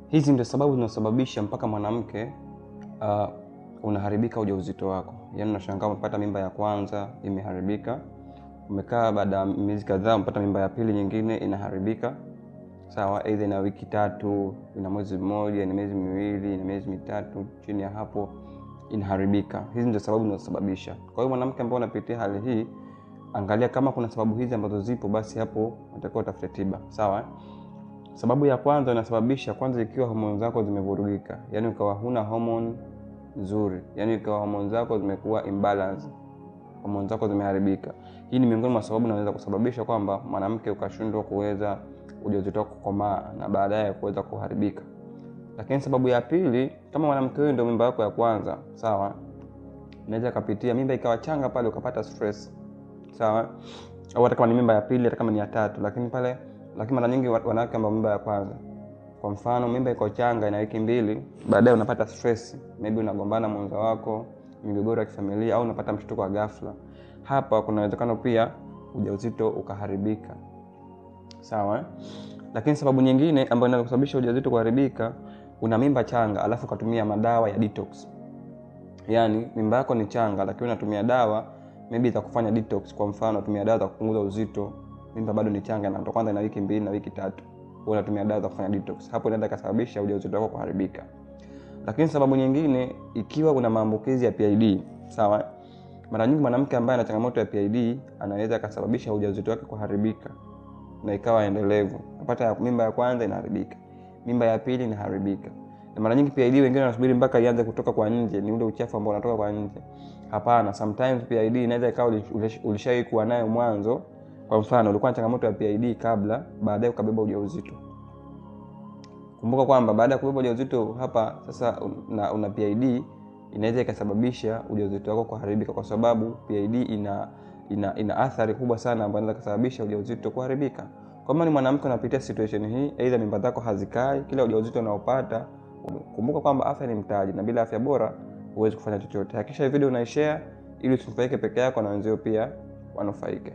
Hizi ndio sababu zinazosababisha mpaka mwanamke unaharibika ujauzito wako. Yaani unashangaa umepata mimba ya kwanza imeharibika, umekaa baada ya miezi kadhaa umepata mimba ya pili nyingine inaharibika. Sawa, aidha ina wiki 3, ina mwezi mmoja, ina miezi miwili, ina miezi mitatu, chini ya hapo inaharibika. Hizi ndio sababu zinazosababisha. Kwa hiyo mwanamke ambaye unapitia hali hii, angalia kama kuna sababu hizi ambazo zipo, basi hapo unatakiwa utafute tiba. Sawa? Sababu ya kwanza inasababisha, kwanza ikiwa homoni zako zimevurugika, yani ukawa huna homoni nzuri, yani ukawa homoni zako zimekuwa imbalance, homoni zako zimeharibika. Hii ni miongoni mwa sababu inaweza kusababisha kwamba mwanamke ukashindwa kuweza ujauzito wako kukomaa na baadaye kuweza kuharibika. Lakini sababu ya pili, kama mwanamke wewe ndio mimba yako ya kwanza, sawa, unaweza kupitia mimba ikawa changa pale ukapata stress. Sawa? Au hata kama ni mimba ya pili, hata kama ni ya tatu, lakini mara nyingi wanawake ambao mimba ya kwanza, kwa mfano mimba iko changa ina wiki 2, baadaye unapata stress, maybe unagombana mwenza wako, migogoro ya kifamilia, au unapata mshtuko wa ghafla. Hapa kuna uwezekano pia ujauzito ukaharibika. Sawa? Lakini sababu nyingine ambayo inaweza kusababisha ujauzito kuharibika, una mimba changa alafu ukatumia madawa ya detox. Yaani mimba yako ni changa lakini unatumia dawa maybe itakufanya detox. Kwa mfano unatumia dawa za kupunguza uzito, mimba bado ni changa na kwanza ina wiki 2 na wiki 3. Wewe unatumia dawa za kufanya detox. Hapo inaweza kusababisha ujauzito wako kuharibika. Lakini sababu nyingine, ikiwa una maambukizi ya PID, sawa? Mara nyingi mwanamke ambaye ana changamoto ya PID anaweza kusababisha ujauzito wake kuharibika na ikawa endelevu. Unapata mimba ya kwanza inaharibika, mimba ya pili inaharibika. Na mara nyingi PID wengine wanasubiri mpaka ianze kutoka kwa nje, ni ule uchafu ambao unatoka kwa nje. Hapana, sometimes PID inaweza ikawa ulishawahi kuwa nayo mwanzo. Kwa mfano ulikuwa na changamoto ya PID kabla, baadaye ukabeba ujauzito. Kumbuka kwamba baada ya kubeba ujauzito hapa sasa una PID, inaweza ikasababisha ujauzito wako kuharibika, kwa sababu PID ina athari kubwa sana ambayo inaweza kusababisha ujauzito kuharibika. Kama ni mwanamke unapitia situation hii, aidha mimba zako hazikai, kila ujauzito unaopata, kumbuka kwamba afya ni mtaji na bila afya bora huwezi kufanya chochote. Hakikisha video unaishare ili usinufaike peke yako na wenzio pia wanufaike.